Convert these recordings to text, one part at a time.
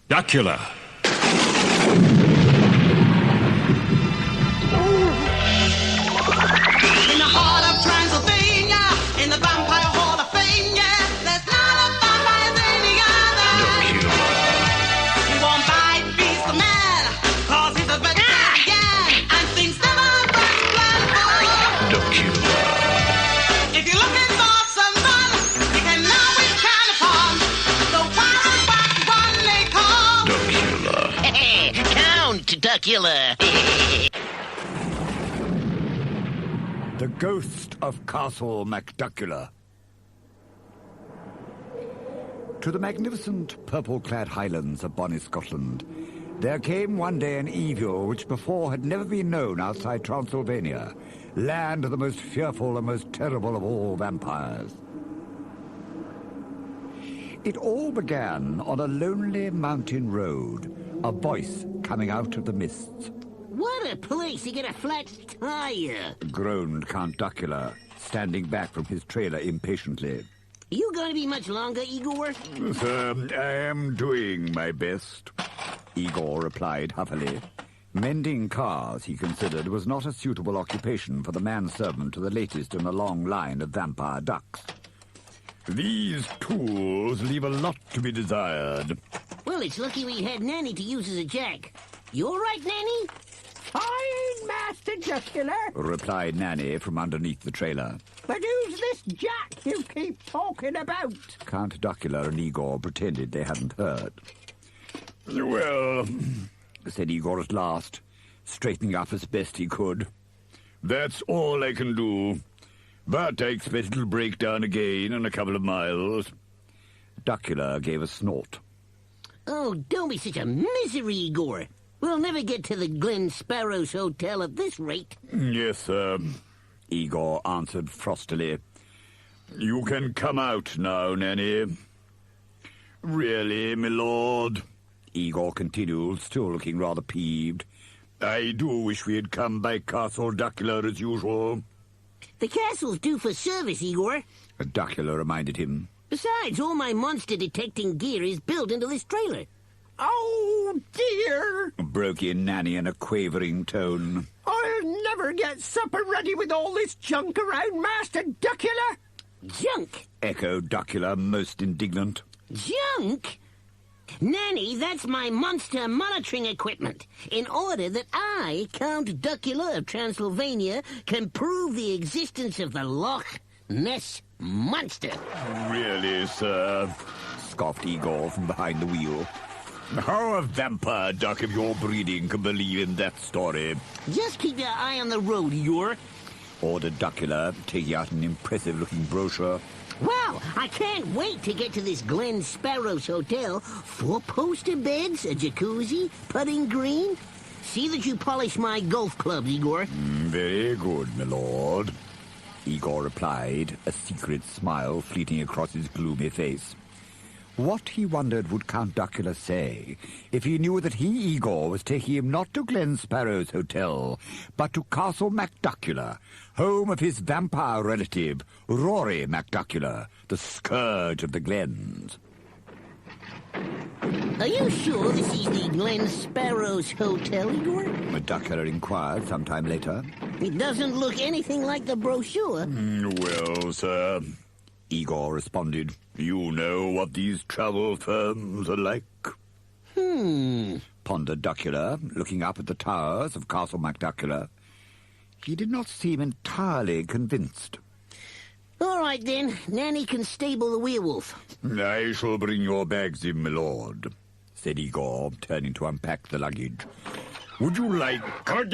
Duckula. In the heart of Transylvania, in the Vampire Hall of Fame, yeah, there's not a vampire than the other. Duckula. He won't bite, feast the man, cause he's a vegetarian, and things never run bland. Duckula. If you're looking for some fun, you can always count upon the wild one they call Duckula. Count Duckula. The Ghost of Castle McDuckula. To the magnificent purple-clad highlands of bonny Scotland, there came one day an evil which before had never been known outside Transylvania, land of the most fearful and most terrible of all vampires. It all began on a lonely mountain road, a voice coming out of the mists. What a place to get a flat tire. Groaned Count Duckula, standing back from his trailer impatiently. You gonna be much longer, Igor? Sir, I am doing my best, Igor replied huffily. Mending cars, he considered, was not a suitable occupation for the manservant to the latest in a long line of vampire ducks. These tools leave a lot to be desired. Well, it's lucky we had Nanny to use as a jack. You all right, Nanny? Fine, Master Duckula. Replied Nanny from underneath the trailer. But who's this Jack you keep talking about? Count Duckula and Igor pretended they hadn't heard. Well, said Igor at last, straightening up as best he could. That's all I can do. But I expect it'll break down again in a couple of miles. Duckula gave a snort. Oh, don't be such a misery, Igor. We'll never get to the Glen Sparrows Hotel at this rate. Yes, sir, Igor answered frostily. You can come out now, Nanny. Really, my lord, Igor continued, still looking rather peeved. I do wish we had come by Castle Duckula as usual. The castle's due for service, Igor. Duckula reminded him. Besides, all my monster-detecting gear is built into this trailer. Oh, dear. Broke in Nanny in a quavering tone. I'll never get supper ready with all this junk around, Master Duckula. Junk? Echoed Duckula, most indignant. Junk? Nanny, that's my monster monitoring equipment, in order that I, Count Duckula of Transylvania, can prove the existence of the Loch Ness Monster. Really, sir? Scoffed Igor from behind the wheel. How a vampire duck of your breeding can believe in that story? Just keep your eye on the road, Igor. Ordered Duckula, taking out an impressive-looking brochure. Wow, I can't wait to get to this Glen Sparrows Hotel. 4 poster beds, a jacuzzi, putting green. See that you polish my golf clubs, Igor. Very good, my lord, Igor replied, a secret smile fleeting across his gloomy face. What, he wondered, would Count Duckula say if he knew that he, Igor, was taking him not to Glen Sparrows Hotel, but to Castle McDuckula, home of his vampire relative, Rory McDuckula, the scourge of the Glens. Are you sure this is the Glen Sparrows Hotel, Igor? McDuckula inquired sometime later. It doesn't look anything like the brochure. Well, sir, Igor responded, you know what these travel firms are like. Pondered Duckula, looking up at the towers of Castle McDuckula. He did not seem entirely convinced. All right, then. Nanny can stable the werewolf. I shall bring your bags in, my lord, said Igor, turning to unpack the luggage. Would you like... Hold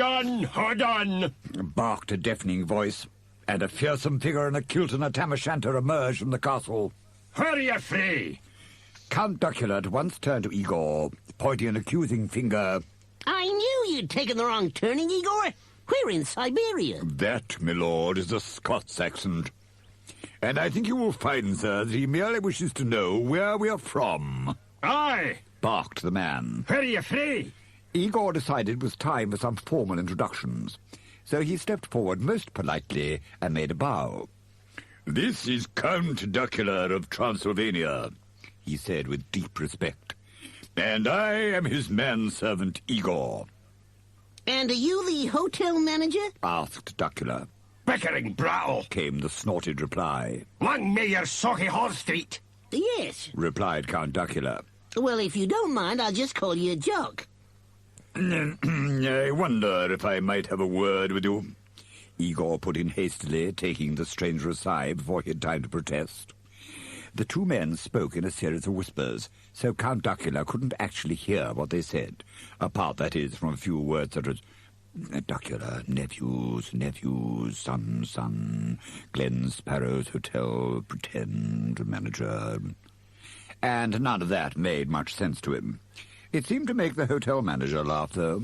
on! Barked a deafening voice, and a fearsome figure in a kilt and a tam o' shanter emerged from the castle. Hurry, you free! Count Duckula at once turned to Igor, pointing an accusing finger. I knew you'd taken the wrong turning, Igor. We're in Siberia. That, my lord, is a Scots accent. And I think you will find, sir, that he merely wishes to know where we are from. Aye! Barked the man. Hurry, you free! Igor decided it was time for some formal introductions, so he stepped forward most politely and made a bow. This is Count Duckula of Transylvania, he said with deep respect. And I am his manservant, Igor, And are you the hotel manager? asked Duckula. Bickering brattle. Came the snorted reply. Lung me your socky horse street. Yes. Replied Count Duckula. Well, if you don't mind, I'll just call you Jock. I wonder if I might have a word with you, Igor put in hastily, taking the stranger aside before he had time to protest. The two men spoke in a series of whispers, so Count Duckula couldn't actually hear what they said, apart, that is, from a few words such as Duckula, nephews, son, Glen Sparrow's Hotel, pretend, manager. And none of that made much sense to him. It seemed to make the hotel manager laugh, though.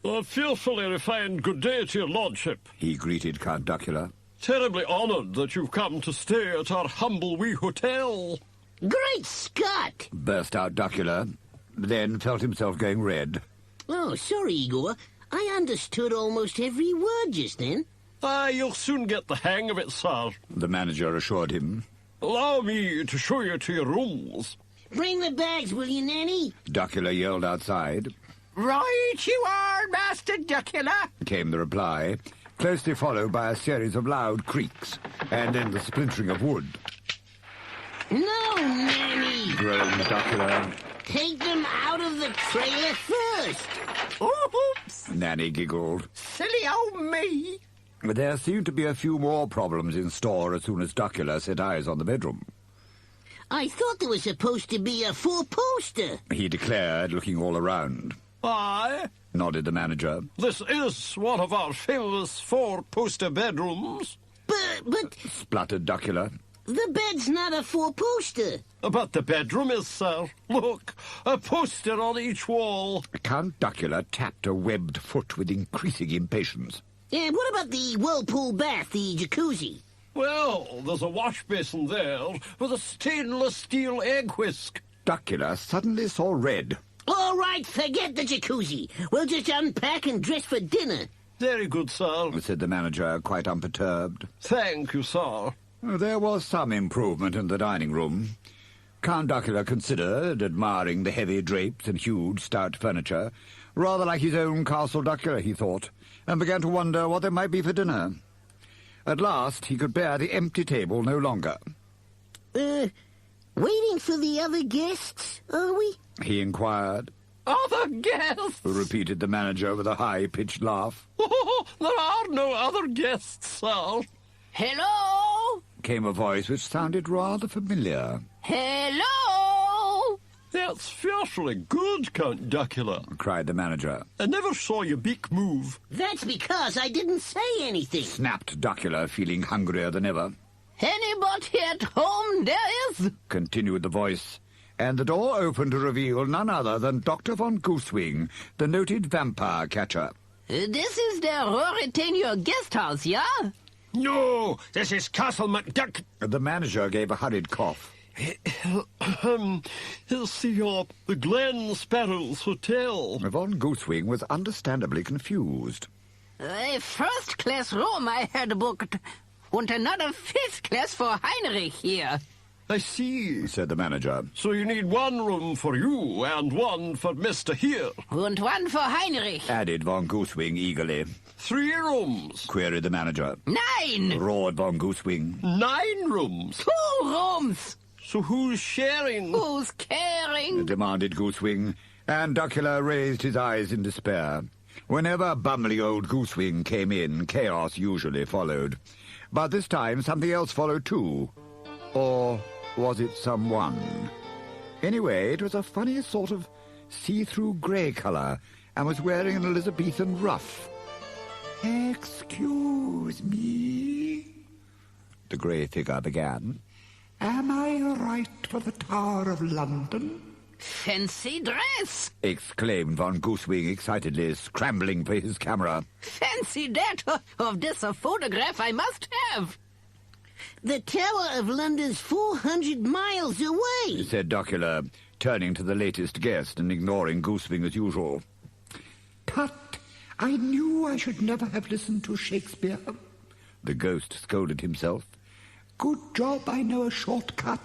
A fearfully refined good day to your lordship. He greeted Count Duckula. Terribly honoured that you've come to stay at our humble wee hotel. Great Scott! Burst out Duckula, then felt himself going red. Oh, sorry, Igor. I understood almost every word just then. You'll soon get the hang of it, sir. The manager assured him. Allow me to show you to your rooms. Bring the bags, will you, Nanny? Duckula yelled outside. Right you are, Master Duckula. Came the reply, closely followed by a series of loud creaks, and then the splintering of wood. No, Nanny! Groaned Duckula. Take them out of the trailer first. Oops, Nanny giggled. silly old me. There seemed to be a few more problems in store as soon as Duckula set eyes on the bedroom. I thought there was supposed to be a four-poster. He declared, looking all around. Aye, Nodded the manager. this is one of our famous four-poster bedrooms. But Spluttered Duckula. the bed's not a four-poster. But the bedroom is, sir. Look, a poster on each wall. Count Duckula tapped a webbed foot with increasing impatience. And what about the whirlpool bath, the jacuzzi? Well, there's a wash basin there with a stainless steel egg whisk. Duckula suddenly saw red. All right, forget the jacuzzi. We'll just unpack and dress for dinner. Very good, sir. Said the manager, quite unperturbed. Thank you, sir. There was some improvement in the dining room. Count Duckula considered, admiring the heavy drapes and huge, stout furniture, rather like his own Castle Duckula, he thought, and began to wonder what there might be for dinner. At last, he could bear the empty table no longer. Waiting for the other guests, are we? He inquired. Other guests. Repeated the manager with a high-pitched laugh. There are no other guests, sir. Hello? Came a voice which sounded rather familiar. Hello? That's fearfully good, Count Duckula. Cried the manager. I never saw your beak move. That's because I didn't say anything. Snapped Duckula, feeling hungrier than ever. Anybody at home there is? Continued the voice, and the door opened to reveal none other than Dr. von Goosewing, the noted vampire catcher. This is the Ruritania guest house, yeah? No, this is Castle McDuck. The manager gave a hurried cough. It's the Glen Sparrow's Hotel. Von Goosewing was understandably confused. A first-class room I had booked, and another fifth-class for Heinrich here. I see. Said the manager. So you need one room for you and one for Mr. Here. And one for Heinrich. Added Von Goosewing eagerly. 3 rooms. Queried the manager. 9! Roared Von Goosewing. 9 rooms. 2 rooms! So who's sharing? Who's caring? Demanded Goosewing, and Duckula raised his eyes in despair. Whenever bumbling old Goosewing came in, chaos usually followed. But this time something else followed too. Or was it someone? Anyway, it was a funny sort of see-through grey colour, and was wearing an Elizabethan ruff. "Excuse me," the grey figure began. "Am I right for the Tower of London?" Fancy dress! Exclaimed Von Goosewing excitedly, scrambling for his camera. Fancy that! Of this a photograph I must have! The Tower of London's 400 miles away. Said Duckula, turning to the latest guest and ignoring Goosewing as usual. "Tut! I knew I should never have listened to Shakespeare." The ghost scolded himself. "Good job I know a shortcut."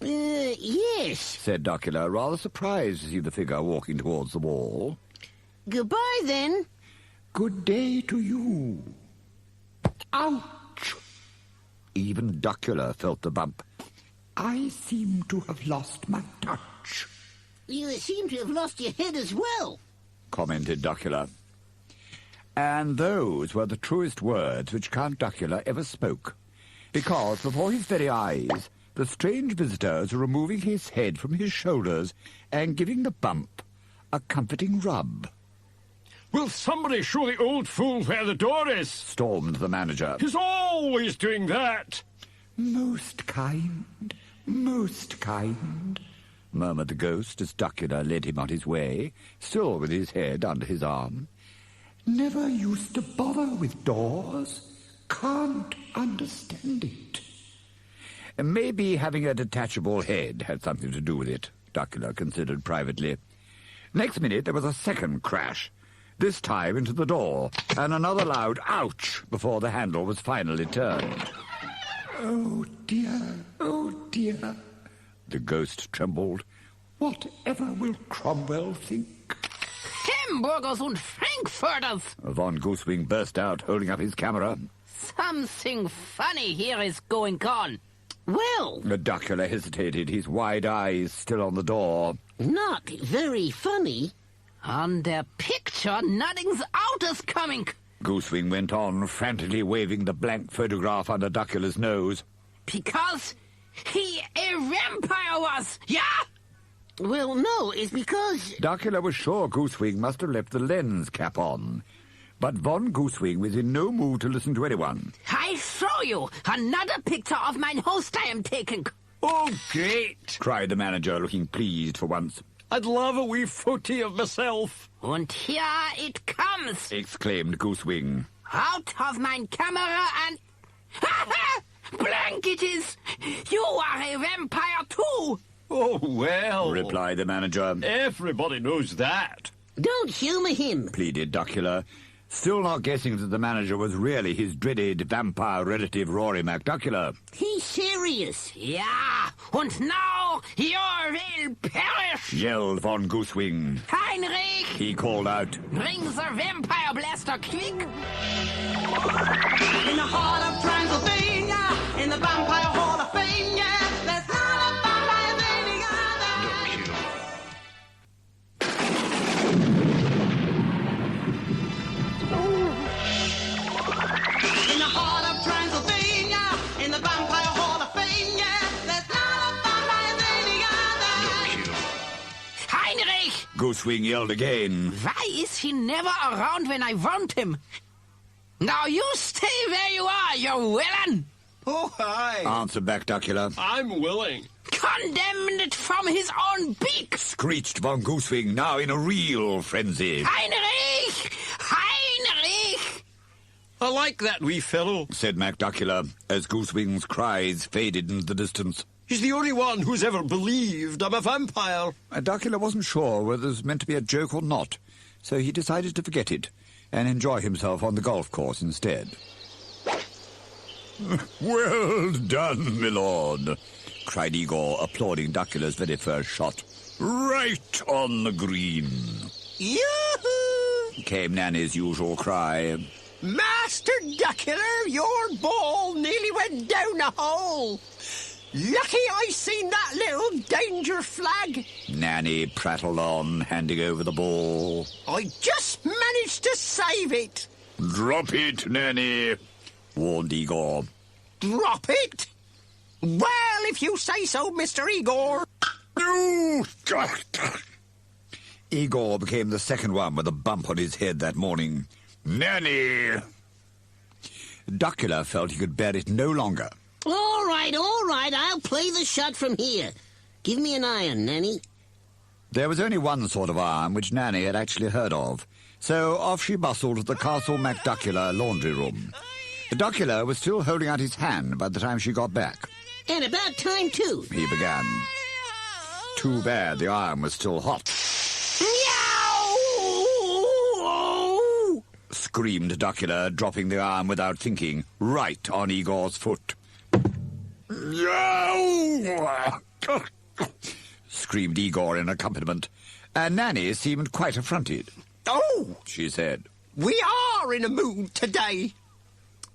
Yes. said Duckula, rather surprised to see the figure walking towards the wall. Goodbye, then. Good day to you. Ouch! Even Duckula felt the bump. I seem to have lost my touch, You seem to have lost your head as well. commented Duckula. And those were the truest words which Count Duckula ever spoke, because before his very eyes the strange visitors were removing his head from his shoulders and giving the bump a comforting rub. Will somebody show the old fool where the door is? Stormed the manager. He's always doing that. Most kind, murmured the ghost as Duckula led him on his way, still with his head under his arm. Never used to bother with doors. Can't understand it. Maybe having a detachable head had something to do with it, Duckula considered privately. Next minute there was a second crash, this time into the door, and another loud ouch before the handle was finally turned. Oh dear, the ghost trembled. Whatever will Cromwell think? Hamburgers und Frankfurters. Von Goosewing burst out, holding up his camera. Something funny here is going on. Well, Duckula hesitated, his wide eyes still on the door. not very funny. On der picture, nothing's out is coming. Goosewing went on, frantically waving the blank photograph under Duckula's nose. Because he a vampire was, yeah? Well, no, it's because... Duckula was sure Goosewing must have left the lens cap on. But Von Goosewing was in no mood to listen to anyone. I show you another picture of mine host I am taking. Oh, great. Cried the manager, looking pleased for once. I'd love a wee footy of myself. Und here it comes. Exclaimed Goosewing. Out of mine camera and... Blank it is! You are a vampire too! Oh, well. Replied the manager. Everybody knows that. Don't humour him. Pleaded Duckula, still not guessing that the manager was really his dreaded vampire relative Rory McDuckula. He's serious. Yeah, und now you will perish! Yelled Von Goosewing. Heinrich, He called out. bring the vampire blaster quick! In the heart of Transylvania, in the Vampire Hall of Fame, yeah, there's not a vampire than the other. In the heart of Transylvania, in the Vampire Hall of Fame, yeah, there's not a vampire than the other. Heinrich, Goosewing yelled again. why is he never around when I want him? Now you stay where you are, you villain! Oh, hi. Answered back Duckula. I'm willing. Condemned from his own beak! Screeched Von Goosewing, now in a real frenzy. Heinrich! Heinrich! I like that wee fellow. Said McDuckula, as Goosewing's cries faded into the distance. He's the only one who's ever believed I'm a vampire. Duckula wasn't sure whether it was meant to be a joke or not, so he decided to forget it and enjoy himself on the golf course instead. Well done, my lord, cried Igor, applauding Duckula's very first shot. Right on the green. Yoo-hoo! Came Nanny's usual cry. Master Duckula, your ball nearly went down a hole. Lucky I seen that little danger flag. Nanny prattled on, handing over the ball. I just managed to save it. Drop it, Nanny, warned Igor. Drop it? Well, if you say so, Mr. Igor. Igor became the second one with a bump on his head that morning. Nanny! Duckula felt he could bear it no longer. All right, I'll play the shot from here. Give me an iron, Nanny. There was only one sort of iron which Nanny had actually heard of, so off she bustled to the Castle McDuckula laundry room. Duckula was still holding out his hand by the time she got back. And about time, too. He began. Too bad the iron was still hot, Meow! screamed Duckula, dropping the iron without thinking, right on Igor's foot. screamed Igor in accompaniment, and Nanny seemed quite affronted. Oh, She said. we are in a mood today.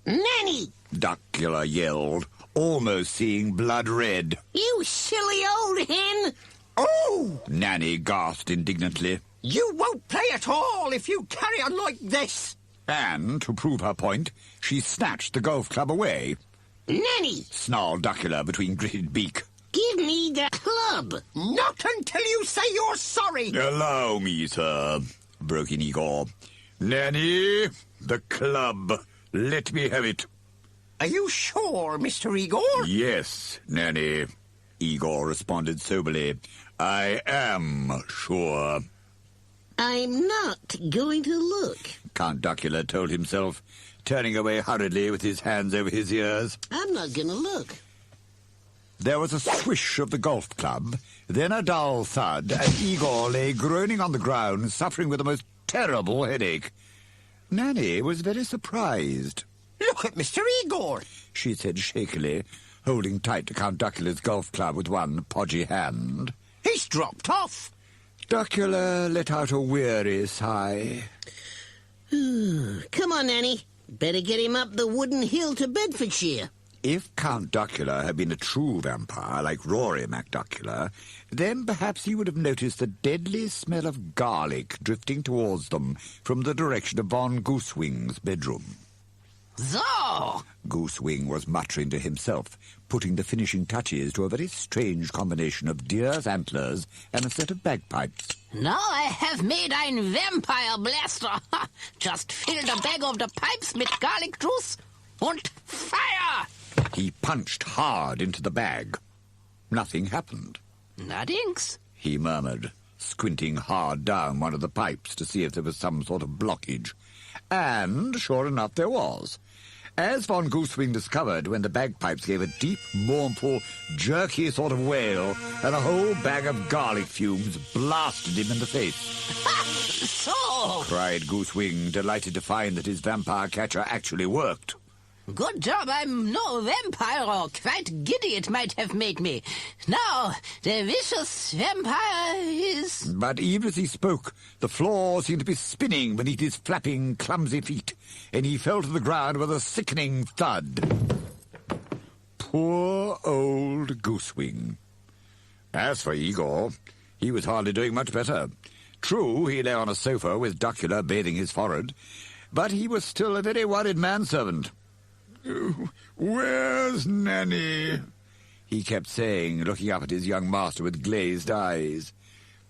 Nanny, Duckula yelled, almost seeing blood red. you silly old hen. Oh, Nanny gasped indignantly. you won't play at all if you carry on like this. And, to prove her point, she snatched the golf club away, Nanny, snarled Duckula between gritted beak. give me the club. Not until you say you're sorry. Allow me, sir, broke in Igor. Nanny, the club. Let me have it. Are you sure, Mr. Igor? Yes, Nanny, Igor responded soberly. I am sure. I'm not going to look. Count Duckula told himself, turning away hurriedly with his hands over his ears. I'm not going to look. There was a swish of the golf club, then a dull thud, and Igor lay groaning on the ground, suffering with the most terrible headache. Nanny was very surprised. Look at Mr. Igor. She said shakily, holding tight to Count Duckula's golf club with one podgy hand. He's dropped off. Duckula let out a weary sigh. Come on, Nanny. Better get him up the wooden hill to Bedfordshire. If Count Duckula had been a true vampire like Rory McDuckula, then perhaps he would have noticed the deadly smell of garlic drifting towards them from the direction of Von Goosewing's bedroom. So, Goosewing was muttering to himself, putting the finishing touches to a very strange combination of deer's antlers and a set of bagpipes. now I have made ein vampire blaster. Just fill the bag of the pipes mit garlic juice und fire. He punched hard into the bag. Nothing happened, Nothings. he murmured, squinting hard down one of the pipes to see if there was some sort of blockage. And, sure enough, there was. As Von Goosewing discovered when the bagpipes gave a deep, mournful, jerky sort of wail, and a whole bag of garlic fumes blasted him in the face. So, Cried Goosewing, delighted to find that his vampire catcher actually worked. good job I'm no vampire, or quite giddy it might have made me. Now, the vicious vampire is... But even as he spoke, the floor seemed to be spinning beneath his flapping, clumsy feet, and he fell to the ground with a sickening thud. Poor old Goosewing. As for Igor, he was hardly doing much better. True, he lay on a sofa with Duckula bathing his forehead, but he was still a very worried manservant. Where's Nanny? He kept saying, looking up at his young master with glazed eyes.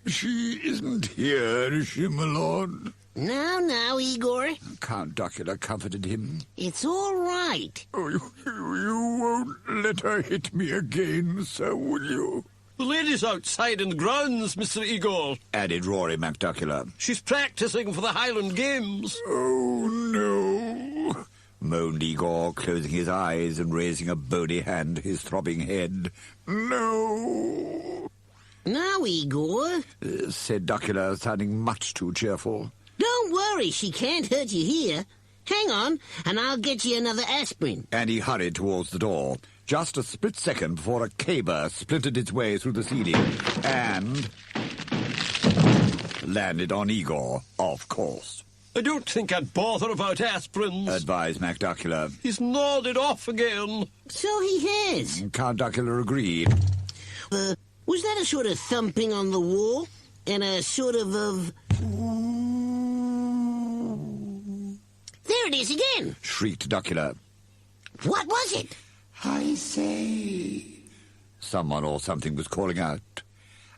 She isn't here, is she, my lord? Now, Igor. Count Duckula comforted him. It's all right. Oh, you won't let her hit me again, sir, will you? The lady's outside in the grounds, Mr. Igor. Added Rory McDuckula. She's practicing for the Highland Games. Oh, no, moaned Igor, closing his eyes and raising a bony hand to his throbbing head. No, Now, Igor. said Duckula, sounding much too cheerful. Don't worry, she can't hurt you here. Hang on, and I'll get you another aspirin. And he hurried towards the door, just a split second before a caber splintered its way through the ceiling and landed on Igor, of course. I don't think I'd bother about aspirins. Advised McDuckula. He's nodded off again. So he has. Count Duckula agreed. Was that a sort of thumping on the wall? And a sort of... There it is again. Shrieked Duckula. What was it? I say. Someone or something was calling out.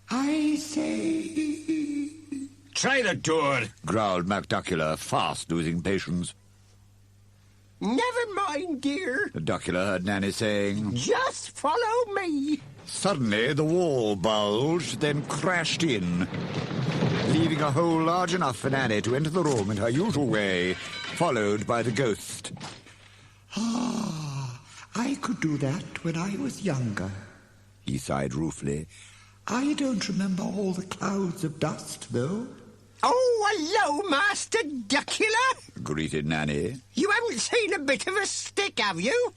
I say. Try the door. Growled McDuckula, fast losing patience. Never mind, dear. Duckula heard Nanny saying. Just follow me. Suddenly, the wall bulged, then crashed in, leaving a hole large enough for Nanny to enter the room in her usual way, followed by the ghost. Ah, I could do that when I was younger, he sighed ruefully. I don't remember all the clouds of dust, though. Oh, hello, Master Duckula. Greeted Nanny. You haven't seen a bit of a stick, have you?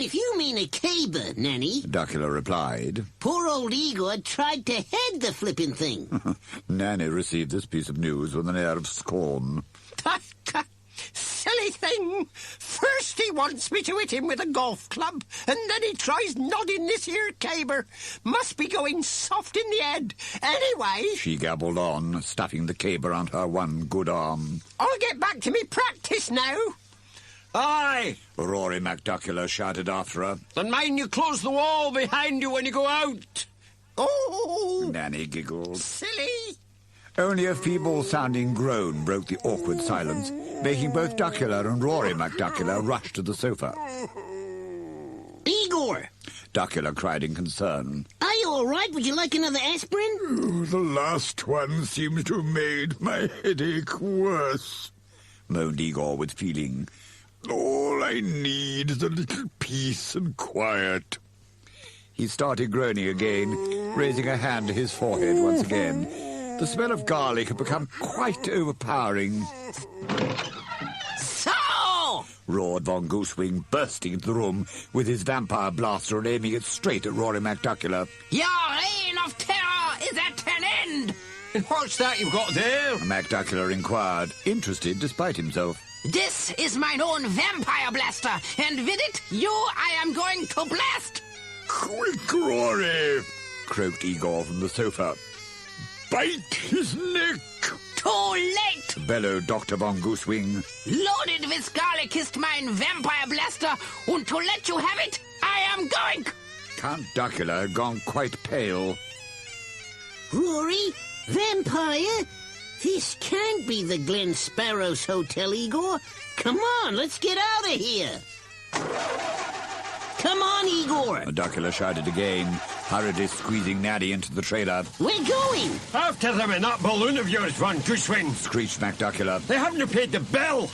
If you mean a caber, Nanny, Duckula replied. poor old Igor tried to head the flipping thing. Nanny received this piece of news with an air of scorn. Silly thing. First he wants me to hit him with a golf club, and then he tries nodding this here caber. Must be going soft in the head. Anyway... She gabbled on, stuffing the caber on her one good arm. I'll get back to me practice now. Aye, Rory McDuckula shouted after her. and mind you close the wall behind you when you go out. Oh, Nanny giggled. silly. Only a feeble-sounding groan broke the awkward silence, making both Duckula and Rory McDuckula rush to the sofa. Igor, Duckula cried in concern. are you all right? Would you like another aspirin? The last one seems to have made my headache worse, moaned Igor with feeling. All I need is a little peace and quiet. He started groaning again, raising a hand to his forehead once again. The smell of garlic had become quite overpowering. So! Roared Von Goosewing, bursting into the room with his vampire blaster and aiming it straight at Rory McDuckula. Your reign of terror is at an end! And what's that you've got there? McDuckula inquired, interested despite himself. This is mine own vampire blaster, and with it, I am going to blast! Quick, Rory! Croaked Igor from the sofa. Bite his neck! Too late! Bellowed Dr. Von Goosewing. Loaded with garlic is mine vampire blaster, and to let you have it, I am going! Count Duckula had gone quite pale. Rory? Vampire? This can't be the Glen Sparrows Hotel, Igor. Come on, let's get out of here. Come on, Igor. Duckula shouted again, hurriedly squeezing Nanny into the trailer. We're going. After them in that balloon of yours, Von Goosewing. Screeched McDuckula. They haven't paid the bill.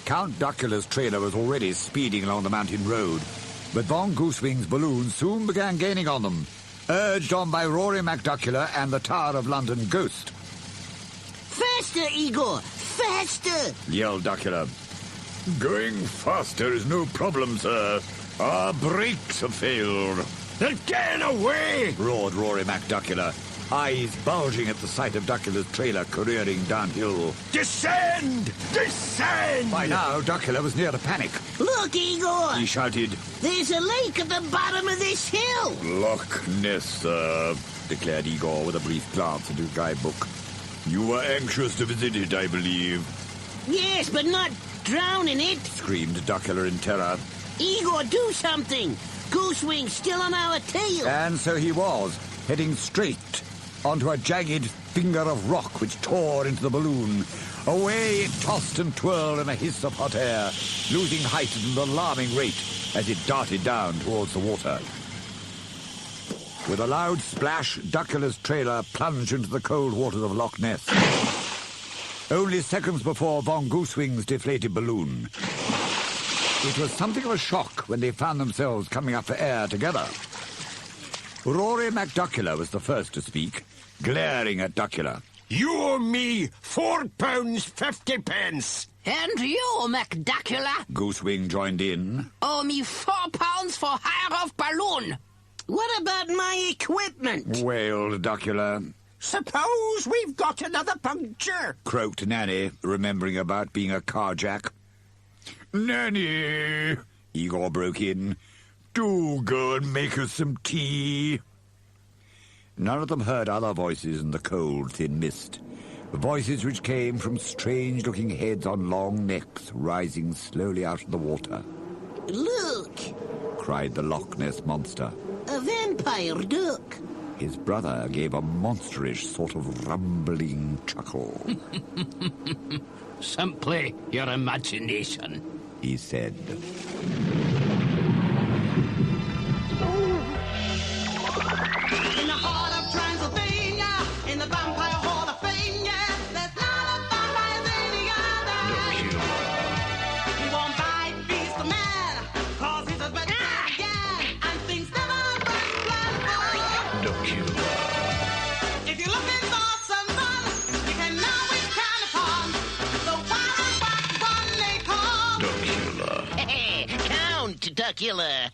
Count Duckula's trailer was already speeding along the mountain road, but Von Goosewing's balloon soon began gaining on them, urged on by Rory McDuckula and the Tower of London ghost. Faster, Igor! Faster! Yelled Duckula. Going faster is no problem, sir. Our brakes have failed. They're getting away. Roared Rory McDuckula, eyes bulging at the sight of Duckula's trailer careering downhill. Descend! Descend! By now, Duckula was near to panic. Look, Igor! He shouted, There's a lake at the bottom of this hill! Loch Ness, sir, declared Igor with a brief glance at his guidebook. You were anxious to visit it, I believe. Yes, but not drown in it! Screamed Duckula in terror. Igor, do something! Goosewing's still on our tail! And so he was, heading straight onto a jagged finger of rock which tore into the balloon. Away it tossed and twirled in a hiss of hot air, losing height at an alarming rate as it darted down towards the water. With a loud splash, Duckula's trailer plunged into the cold waters of Loch Ness. Only seconds before Von Goosewing's deflated balloon. It was something of a shock when they found themselves coming up for air together. Rory McDuckula was the first to speak, glaring at Duckula. You owe me £4.50. And you, McDuckula, Goosewing joined in. owe me £4 for hire of balloon. What about my equipment? Wailed Duckula. Suppose we've got another puncture. Croaked Nanny, remembering about being a carjack. Nanny, Igor broke in. Do go and make us some tea. None of them heard other voices in the cold, thin mist. Voices which came from strange-looking heads on long necks rising slowly out of the water. Look! Cried the Loch Ness monster. A vampire duck! His brother gave a monsterish sort of rumbling chuckle. Simply your imagination, he said. In the heart of Transylvania, in the vampire hall of fame, yeah, there's not a vampire any other. He won't bite, feast the man, cause he's as bad as again, and things never run If you're looking for some fun, you can always count upon the wild one they call Count Duckula!